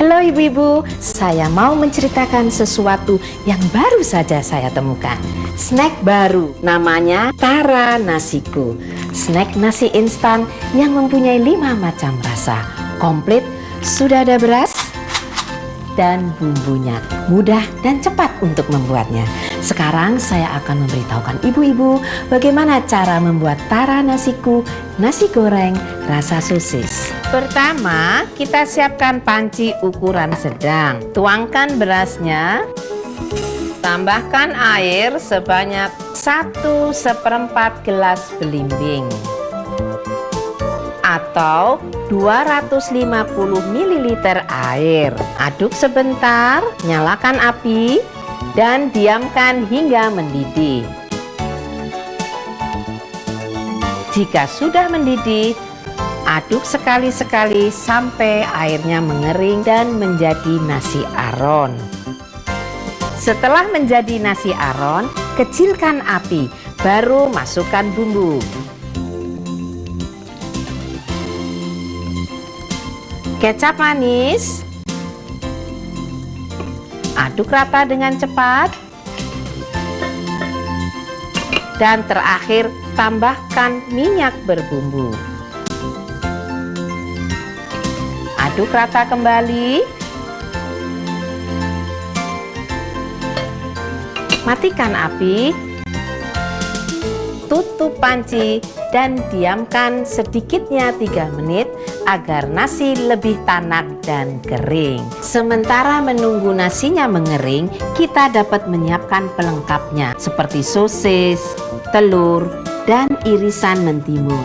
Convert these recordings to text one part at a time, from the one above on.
Halo ibu-ibu, saya mau menceritakan sesuatu yang baru saja saya temukan. Snack baru, namanya Tara Nasiku. Snack nasi instan yang mempunyai 5 macam rasa. Komplit, sudah ada beras dan bumbunya. Mudah dan cepat untuk membuatnya. Sekarang saya akan memberitahukan ibu-ibu bagaimana cara membuat Tara Nasiku, nasi goreng rasa sosis. Pertama, kita siapkan panci ukuran sedang. Tuangkan berasnya. Tambahkan air sebanyak 1/4 gelas belimbing atau 250 ml air. Aduk sebentar, nyalakan api dan diamkan hingga mendidih. Jika sudah mendidih, aduk sekali-sekali sampai airnya mengering dan menjadi nasi aron. Setelah menjadi nasi aron, kecilkan api, baru masukkan bumbu. Kecap manis, aduk rata dengan cepat, dan terakhir tambahkan minyak berbumbu. Aduk rata kembali, matikan api, tutup panci dan diamkan sedikitnya 3 menit agar nasi lebih tanak dan kering. Sementara menunggu nasinya mengering, kita dapat menyiapkan pelengkapnya seperti sosis, telur, dan irisan mentimun.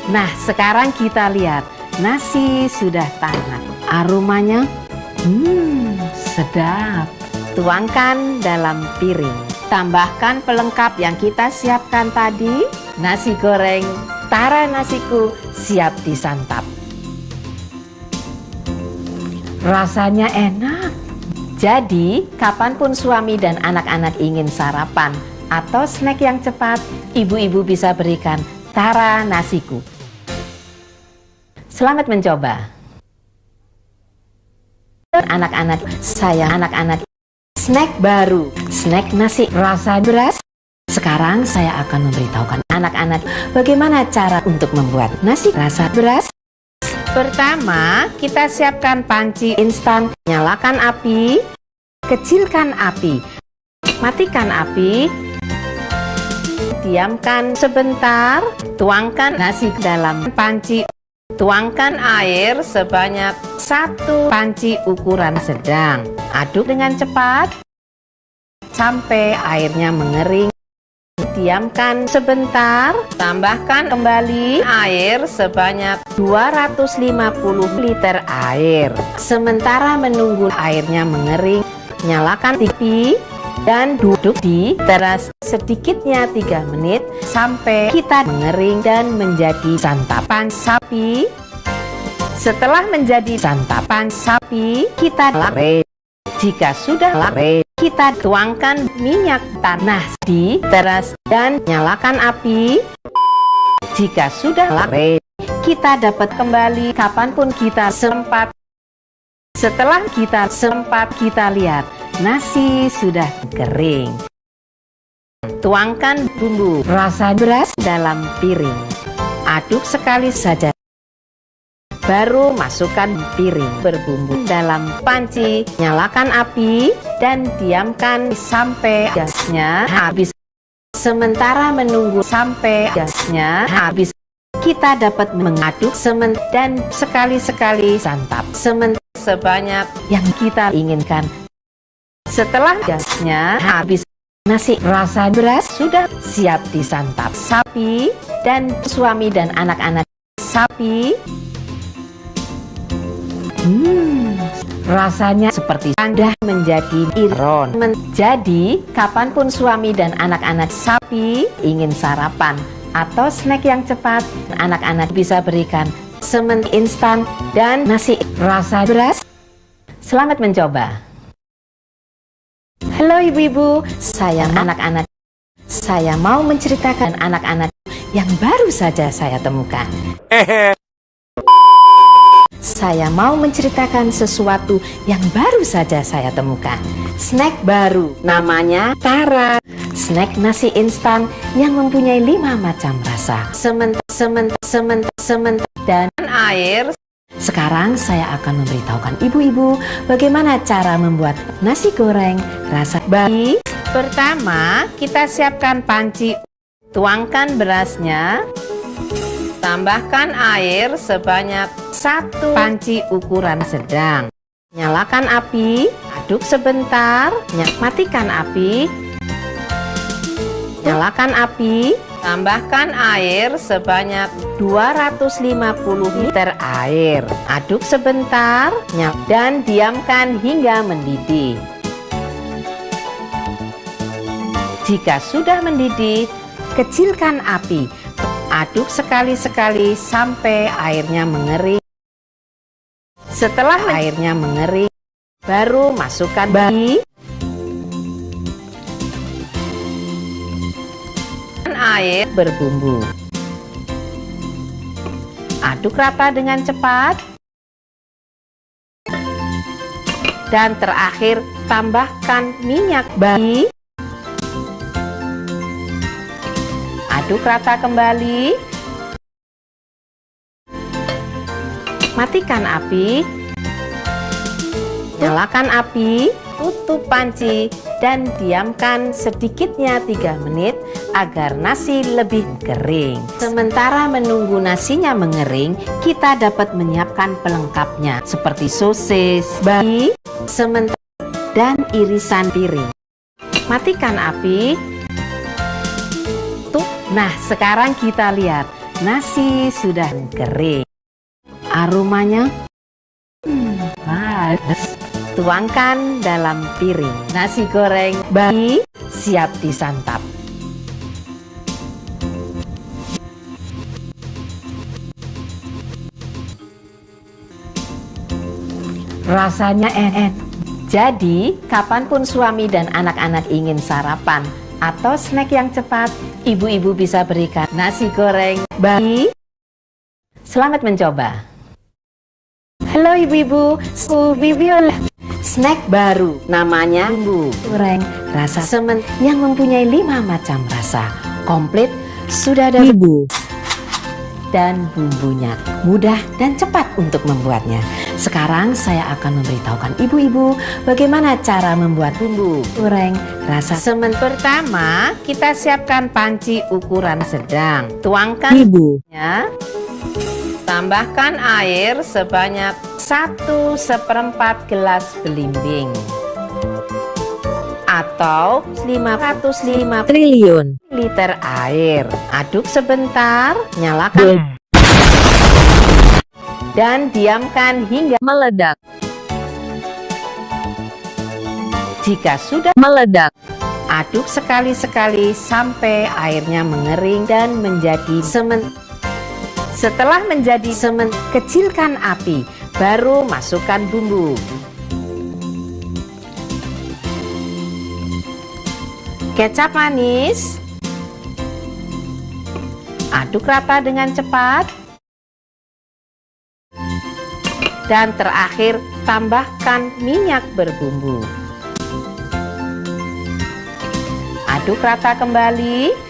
Nah, sekarang kita lihat nasi sudah tanak. Aromanya sedap. Tuangkan dalam piring. Tambahkan pelengkap yang kita siapkan tadi. Nasi goreng Tara Nasiku siap disantap. Rasanya enak. Jadi, kapanpun suami dan anak-anak ingin sarapan atau snack yang cepat, ibu-ibu bisa berikan Tara Nasiku. Selamat mencoba. Anak-anak, snack baru, snack nasi rasa beras. Sekarang saya akan memberitahukan anak-anak bagaimana cara untuk membuat nasi rasa beras. Pertama, kita siapkan panci instan. Nyalakan api, kecilkan api, matikan api, diamkan sebentar, tuangkan nasi ke dalam panci. Tuangkan air sebanyak 1 panci ukuran sedang. Aduk dengan cepat sampai airnya mengering. Diamkan sebentar, tambahkan kembali air sebanyak 250 liter air. Sementara menunggu airnya mengering, nyalakan TV dan duduk di teras sedikitnya 3 menit sampai kita mengering dan menjadi santapan sapi. Setelah menjadi santapan sapi, kita lare. Jika sudah lare, kita tuangkan minyak tanah di teras dan nyalakan api. Jika sudah lare, kita dapat kembali kapanpun kita sempat. Setelah kita sempat, kita lihat nasi sudah kering. Tuangkan bumbu rasa beras dalam piring. Aduk sekali saja. Baru masukkan piring berbumbu dalam panci. Nyalakan api dan diamkan sampai gasnya habis. Sementara menunggu sampai gasnya habis, kita dapat mengaduk dan sekali-sekali santap sebanyak yang kita inginkan. Setelah gasnya habis, nasi rasa beras sudah siap disantap sapi dan suami dan anak-anak sapi. Rasanya seperti Anda menjadi iron. Jadi, kapanpun suami dan anak-anak sapi ingin sarapan atau snack yang cepat, anak-anak bisa berikan semen instan dan nasi rasa beras. Selamat mencoba. Halo ibu-ibu, sayang anak-anak. Saya mau menceritakan anak-anak yang baru saja saya temukan. Saya mau menceritakan sesuatu yang baru saja saya temukan. Snack baru, namanya Tara. Snack nasi instan yang mempunyai 5 macam rasa. Semen, dan air. Sekarang saya akan memberitahukan ibu-ibu bagaimana cara membuat nasi goreng rasa bayi. Pertama, kita siapkan panci. Tuangkan berasnya. Tambahkan air sebanyak 1 panci ukuran sedang. Nyalakan api, aduk sebentar, matikan api. Nyalakan api, tambahkan air sebanyak 250 liter air. Aduk sebentar, dan diamkan hingga mendidih. Jika sudah mendidih, kecilkan api. Aduk sekali-sekali sampai airnya mengering. Setelah airnya mengering, baru masukkan bayi. Air berbumbu. Aduk rata dengan cepat. Dan terakhir, tambahkan minyak bayi. Aduk rata kembali. Matikan api. Nyalakan api, tutup panci, dan diamkan sedikitnya 3 menit agar nasi lebih kering. Sementara menunggu nasinya mengering, kita dapat menyiapkan pelengkapnya seperti sosis, bayi, sementara, dan irisan piring. Matikan api. Nah, sekarang kita lihat nasi sudah kering. Aromanya panas. Tuangkan dalam piring. Nasi goreng bayi siap disantap. Rasanya enak. Jadi, kapanpun suami dan anak-anak ingin sarapan atau snack yang cepat, ibu-ibu bisa berikan nasi goreng bayi. Selamat mencoba. Halo ibu-ibu, snack baru, namanya bumbu goreng rasa semen yang mempunyai 5 macam rasa. Komplit, sudah ada ibu dan bumbunya, mudah dan cepat untuk membuatnya. Sekarang saya akan memberitahukan ibu-ibu bagaimana cara membuat bumbu goreng rasa semen. Pertama, kita siapkan panci ukuran sedang. Tuangkan ibunya. Tambahkan air sebanyak 1/4 gelas belimbing atau 505 triliun liter air. Aduk sebentar, nyalakan dan diamkan hingga meledak. Jika sudah meledak, aduk sekali-sekali sampai airnya mengering dan menjadi semen. Setelah menjadi semen, kecilkan api, baru masukkan bumbu. Kecap manis. Aduk rata dengan cepat. Dan terakhir, tambahkan minyak berbumbu. Aduk rata kembali.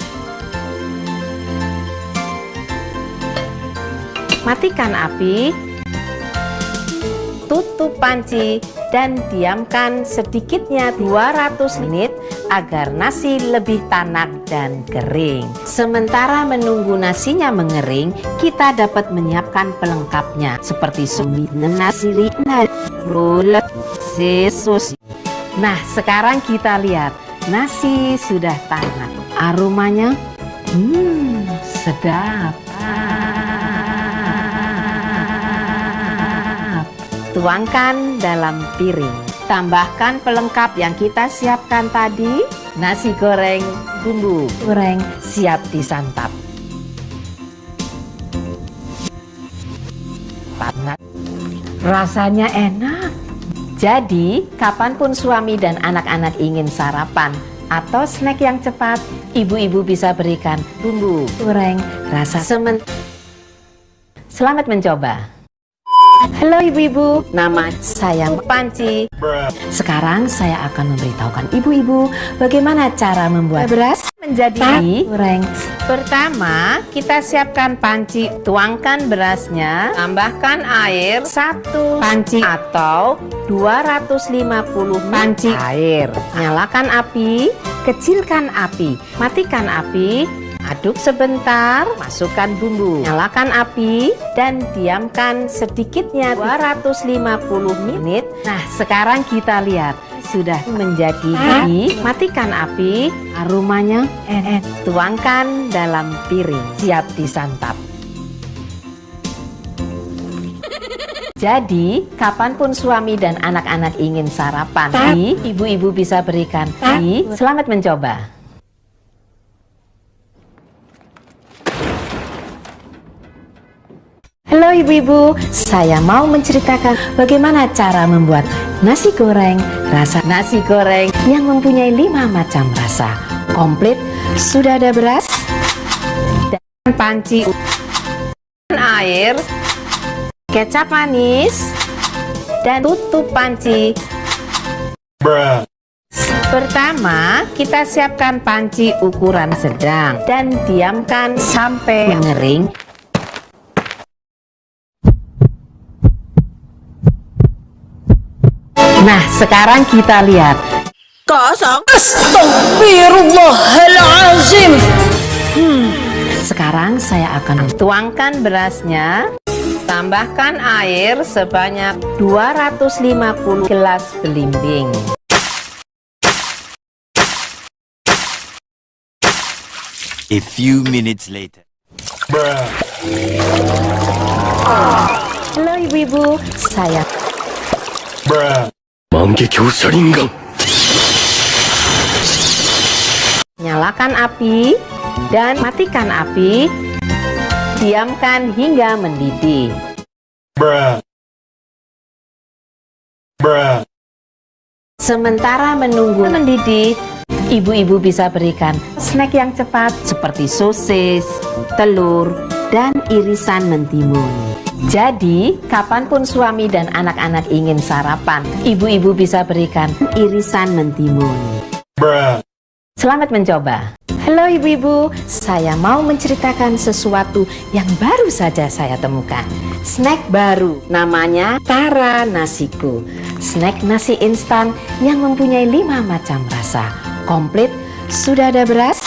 Matikan api, tutup panci, dan diamkan sedikitnya 200 menit agar nasi lebih tanak dan kering. Sementara menunggu nasinya mengering, kita dapat menyiapkan pelengkapnya seperti nasi roulette, sos. Nah, sekarang kita lihat nasi sudah tanak. Aromanya sedap. Tuangkan dalam piring. Tambahkan pelengkap yang kita siapkan tadi. Nasi goreng, bumbu goreng siap disantap. Panas. Rasanya enak. Jadi, kapanpun suami dan anak-anak ingin sarapan atau snack yang cepat, ibu-ibu bisa berikan bumbu goreng rasa semen. Selamat mencoba. Halo ibu-ibu, nama saya Panci. Sekarang saya akan memberitahukan ibu-ibu bagaimana cara membuat beras menjadi goreng. Pertama, kita siapkan panci, tuangkan berasnya, tambahkan air 1 panci atau 250 panci air. Nyalakan api, kecilkan api, matikan api. Aduk sebentar, masukkan bumbu, nyalakan api, dan diamkan sedikitnya 250 menit. Nah, sekarang kita lihat, sudah menjadi api, matikan api, aromanya enak. Tuangkan dalam piring, siap disantap. Jadi, kapanpun suami dan anak-anak ingin sarapan, ibu-ibu bisa berikan. Selamat mencoba. Halo ibu-ibu, saya mau menceritakan bagaimana cara membuat nasi goreng rasa nasi goreng yang mempunyai 5 macam rasa. Komplit, sudah ada beras, dan panci, air, kecap manis, dan tutup panci. Pertama, kita siapkan panci ukuran sedang dan diamkan sampai mengering. Nah, sekarang kita lihat. Kosong. Astagfirullahalazim. Sekarang saya akan tuangkan berasnya. Tambahkan air sebanyak 250 gelas belimbing. A few minutes later. Halo ibu-ibu, saya nyalakan api dan matikan api. Diamkan hingga mendidih. Sementara menunggu mendidih, ibu-ibu bisa berikan snack yang cepat seperti sosis, telur, dan irisan mentimun. Jadi, kapanpun suami dan anak-anak ingin sarapan, ibu-ibu bisa berikan irisan mentimun. Selamat mencoba. Halo ibu-ibu, saya mau menceritakan sesuatu yang baru saja saya temukan. Snack baru, namanya Tara Nasiku. Snack nasi instan yang mempunyai 5 macam rasa. Komplit, sudah ada beras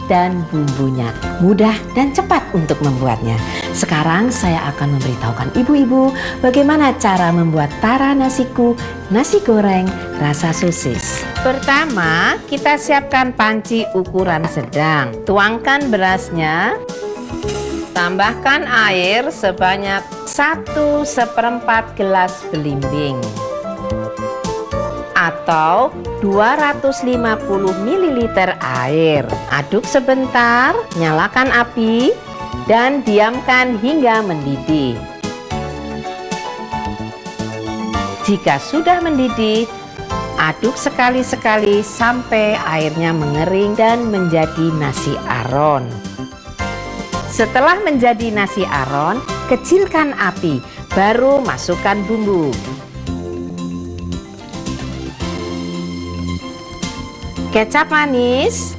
dan bumbunya. Mudah dan cepat untuk membuatnya. Sekarang saya akan memberitahukan ibu-ibu bagaimana cara membuat Tara Nasiku nasi goreng rasa sosis. Pertama, kita siapkan panci ukuran sedang. Tuangkan berasnya. Tambahkan air sebanyak 1/4 gelas belimbing atau 250 ml air. Aduk sebentar, nyalakan api, dan diamkan hingga mendidih. Jika sudah mendidih, aduk sekali-sekali sampai airnya mengering dan menjadi nasi aron. Setelah menjadi nasi aron, kecilkan api, baru masukkan bumbu. Kecap manis,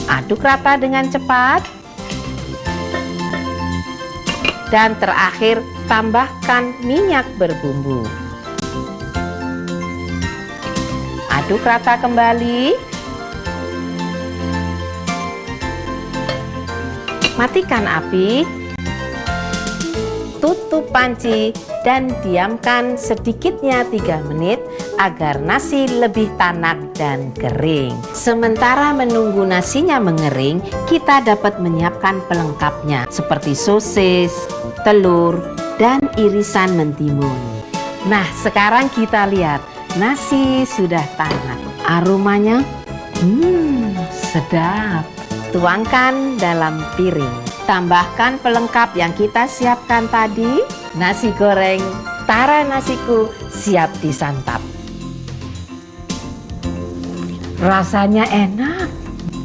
aduk rata dengan cepat, dan terakhir tambahkan minyak berbumbu. Aduk rata kembali, matikan api, tutup panci, dan diamkan sedikitnya 3 menit agar nasi lebih tanak dan kering. Sementara menunggu nasinya mengering, kita dapat menyiapkan pelengkapnya seperti sosis, telur, dan irisan mentimun. Nah, sekarang kita lihat, nasi sudah tanak. Aromanya sedap. Tuangkan dalam piring. Tambahkan pelengkap yang kita siapkan tadi. Nasi goreng Tara Nasiku siap disantap. Rasanya enak.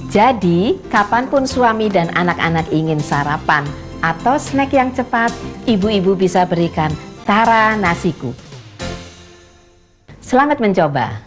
Jadi, kapanpun suami dan anak-anak ingin sarapan atau snack yang cepat, ibu-ibu bisa berikan Tara Nasiku. Selamat mencoba.